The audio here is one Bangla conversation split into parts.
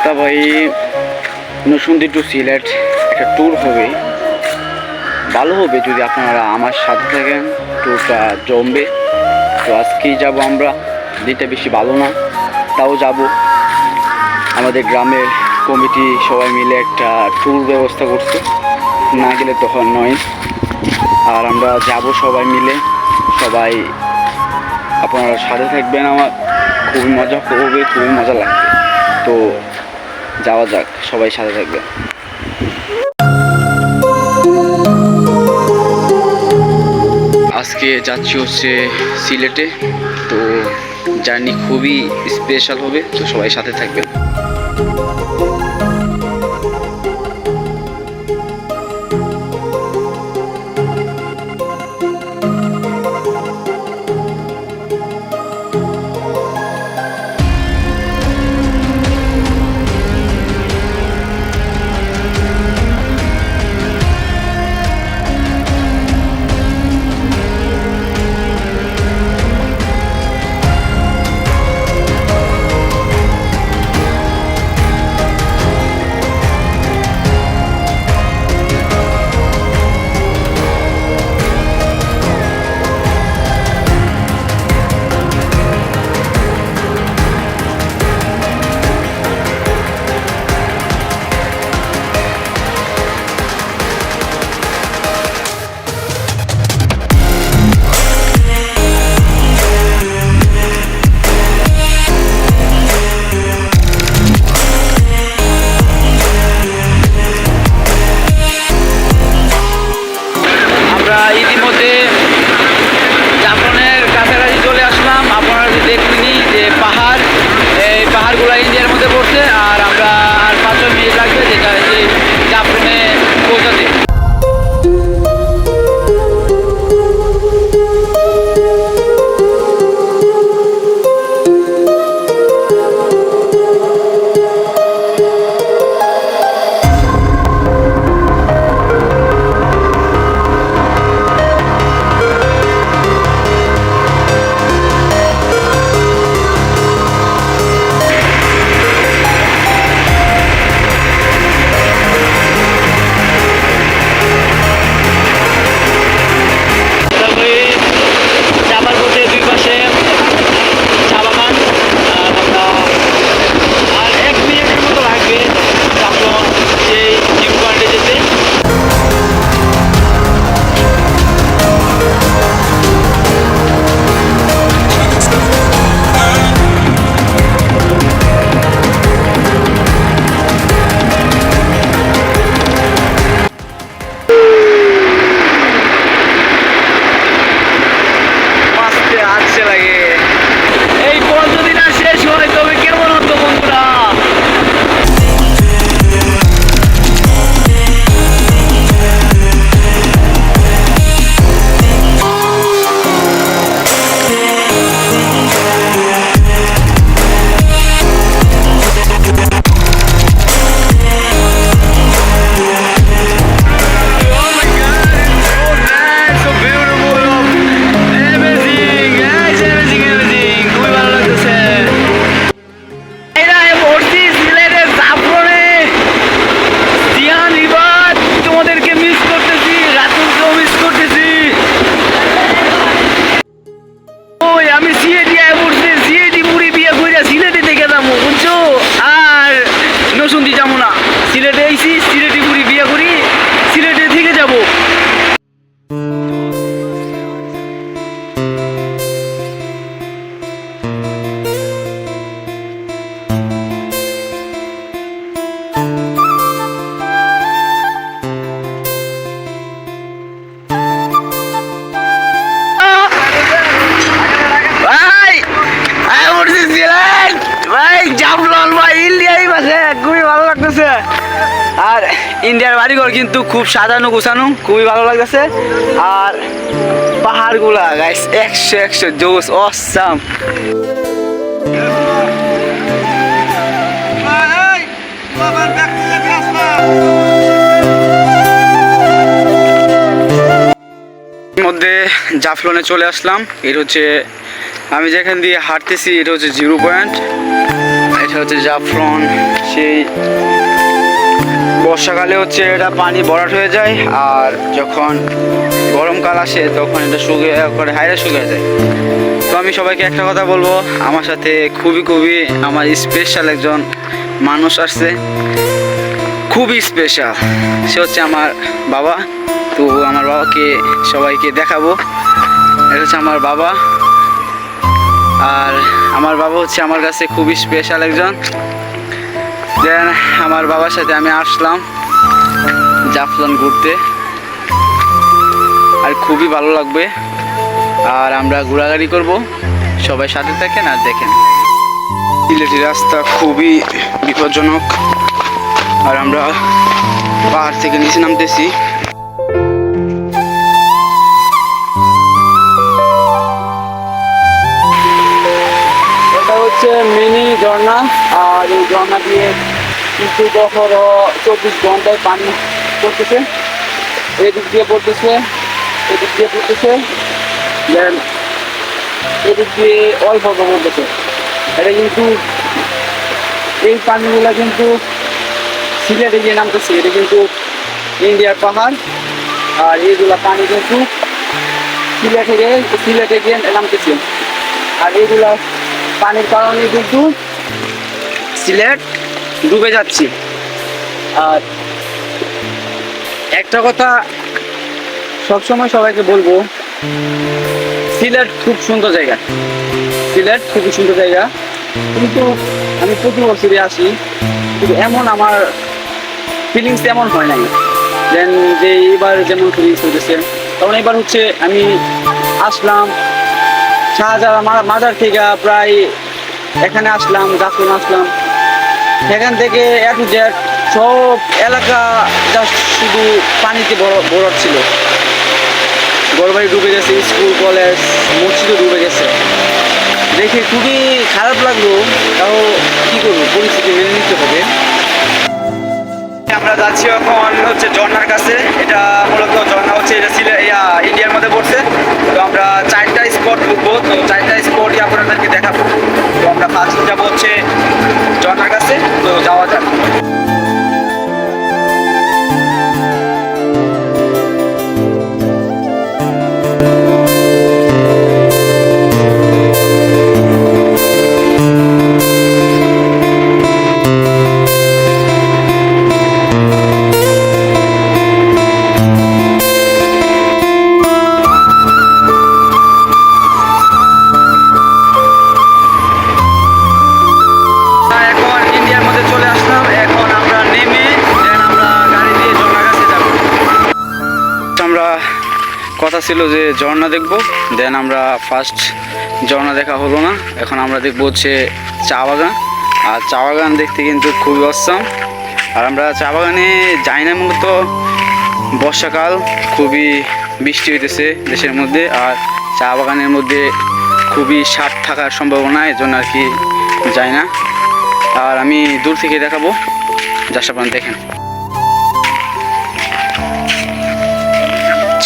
তা ভাই নরসিংদী টু সিলেট একটা ট্যুর হবে, ভালো হবে যদি আপনারা আমার সাথে থাকেন। ট্যুরটা জমবে। তো আজকেই যাব আমরা, দিনটা বেশি ভালো না, তাও যাব। আমাদের গ্রামের কমিটি সবাই মিলে একটা ট্যুর ব্যবস্থা করছে, না গেলে তো নয়। আর আমরা যাব সবাই মিলে, সবাই আপনারা সাথে থাকবেন। আমার খুবই মজা হবে, খুবই মজা লাগবে। তো যাওয়া যাক, সবাই সাথে থাকবেন। আজকে যাচ্ছি হচ্ছে সিলেটে। তো জার্নি খুবই স্পেশাল হবে, তো সবাই সাথে থাকবেন। ইতিমধ্যে জাফলনের কাছাকাছি চলে আসলাম। আপনারা দেখলেনি যে পাহাড়, এই পাহাড়গুলো ইন্ডিয়ার মধ্যে পড়ছে। আর আমরা আর 5 মিনিট লাগবে যেটা যে জাফলনে পৌঁছাতে। সিলেটে এসেছি, সিলেটে ঘুরি, বিয়ে করি, সিলেটে থেকে যাব। আর ইন্ডিয়ার বাড়িঘর কিন্তু খুব সাজানো গোছানো, খুবই ভালো লাগতেছে। আর পাহাড়গুলা গাইস 100 জোস, অসাম। মধ্যে জাফলনে চলে আসলাম। এটা হচ্ছে আমি যেখান দিয়ে হাঁটতেছি, এটা হচ্ছে 0 পয়েন্ট। এটা হচ্ছে জাফলং। সেই বর্ষাকালে হচ্ছে এটা পানি ভরাট হয়ে যায়, আর যখন গরমকাল আসে তখন এটা শুকিয়ে করে হাইরে শুকিয়ে যায়। তো আমি সবাইকে একটা কথা বলবো, আমার সাথে খুবই আমার স্পেশাল একজন মানুষ আসছে, খুবই স্পেশাল। সে হচ্ছে আমার বাবা। তো আমার বাবাকে সবাইকে দেখাবো। এটা হচ্ছে আমার বাবা, আর আমার বাবা হচ্ছে আমার কাছে খুবই স্পেশাল একজন। দেন আমার বাবার সাথে আমি আসলাম জাফলং ঘুরতে, আর খুবই ভালো লাগবে। আর আমরা ঘোরাঘুরি করব, সবাই সাথে থাকেন আর দেখেন। সিলেটি রাস্তা খুবই বিপজ্জনক, আর আমরা পাহাড় থেকে নিচে নামতেছি। এটা হচ্ছে মিনি ঝর্ণা, আর এই ঝর্ণা দিয়ে কিন্তু 24 ঘন্টায় পানি পড়তেছে। এদিক দিয়ে পড়তেছে, এদিক দিয়ে পড়তেছে, দেন এদিক দিয়ে অল্প পড়তেছে। এটা কিন্তু এই পানিগুলা কিন্তু সিলেটে গিয়ে নামতেছে। এটা কিন্তু ইন্ডিয়ার পাহাড়, আর এইগুলা পানি কিন্তু সিলেটে গিয়ে নামতেছে। আর এইগুলা পানির কারণে কিন্তু সিলেট ডুবে যাচ্ছে। আর একটা কথা সবসময় সবাইকে বলবো, সিলেট খুব সুন্দর জায়গা, সিলেট খুবই সুন্দর জায়গা। কিন্তু আমি প্রতি বছরই আসি, কিন্তু এমন আমার ফিলিংস এমন হয় নাই দেন যে এবার যেমন ফিলিংস হতেছে। কারণ এবার হচ্ছে আমি আসলাম শাহজালাল মাজার থেকে, প্রায় এখানে আসলাম, জাফলং আসলাম। সেখান থেকে এ টু জেড সব এলাকা জাস্ট শুধু পানিতে ভরাট ছিল। ঘরবাড়ি ডুবে গেছে, স্কুল কলেজ মসজিদও ডুবে গেছে। দেখে খুবই খারাপ লাগলো, তাও কি করবো, পরিস্থিতি মেনে নিতে হবে। আমরা যাচ্ছি এখন হচ্ছে ঝর্ণার কাছে। এটা মূলত ঝর্ণা হচ্ছে এটা ইন্ডিয়ার মধ্যে পড়ছে। তো আমরা 4টা স্পট ঢুকবো, তো 4টা স্পটই আপনাদেরকে দেখাবো। তো আমরা ফার্স্ট যাবো হচ্ছে ঝর্ণার কাছে, তো যাওয়া যাক। কথা ছিল যে ঝর্ণা দেখবো, দেন আমরা ফার্স্ট ঝর্ণা দেখা হলো না। এখন আমরা দেখবো হচ্ছে চা বাগান, আর চা বাগান দেখতে কিন্তু খুবই অসাম। আর আমরা চা বাগানে যাই না, মূলত বর্ষাকাল, খুবই বৃষ্টি হইতেছে দেশের মধ্যে, আর চা বাগানের মধ্যে খুবই সাপ থাকার সম্ভাবনা, এই জন্য আর কি যাই না। আর আমি দূর থেকে দেখাবো, জাস্ট আপনারা দেখেন।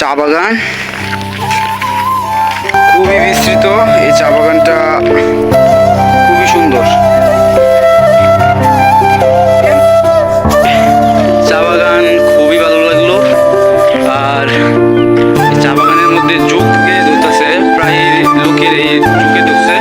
চা বাগান খুবই বিস্তৃত, এই চা বাগানটা খুবই সুন্দর। চা বাগান খুবই ভালো লাগলো। আর এই চা বাগানের মধ্যে ঝুঁকে ধরতেছে, প্রায় লোকের এই ঝুঁকে ধরছে।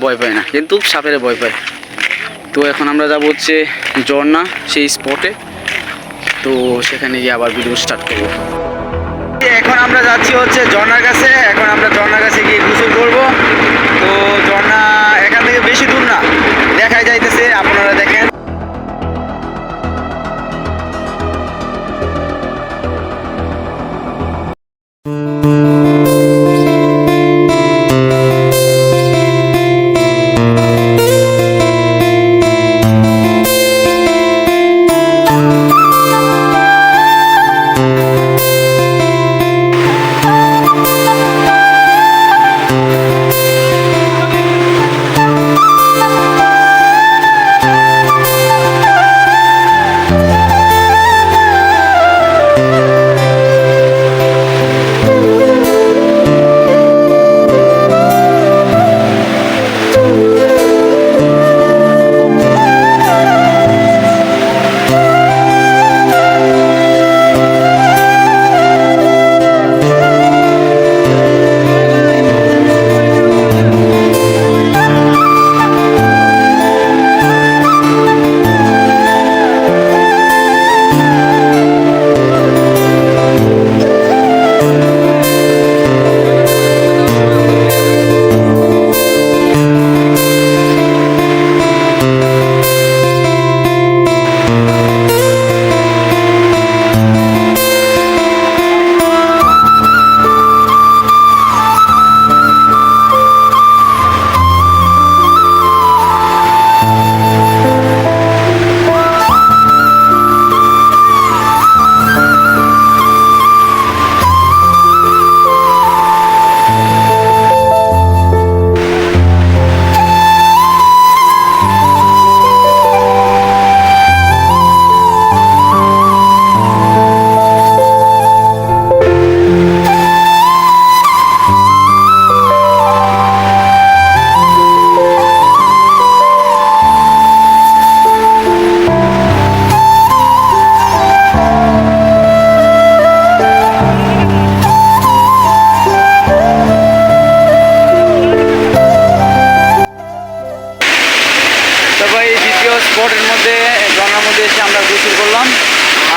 ভয় পাই না, কিন্তু সাপের ভয় পাই। তো এখন আমরা যাবো হচ্ছে ঝর্ণা সেই স্পটে, তো সেখানে গিয়ে আবার ভিডিও স্টার্ট করবো। এখন আমরা যাচ্ছি হচ্ছে ঝর্ণার কাছে। এখন আমরা ঝর্ণার কাছে গিয়ে গোসল করবো। তো ঝর্ণা এখান থেকে বেশি দূর না, দেখাই যাইতেছে, আপনারা দেখেন।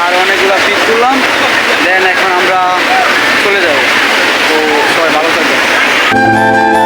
আর অনেকগুলো পিক তুললাম, দেন এখন আমরা চলে যাব। তো সবাই ভালো থাকবেন।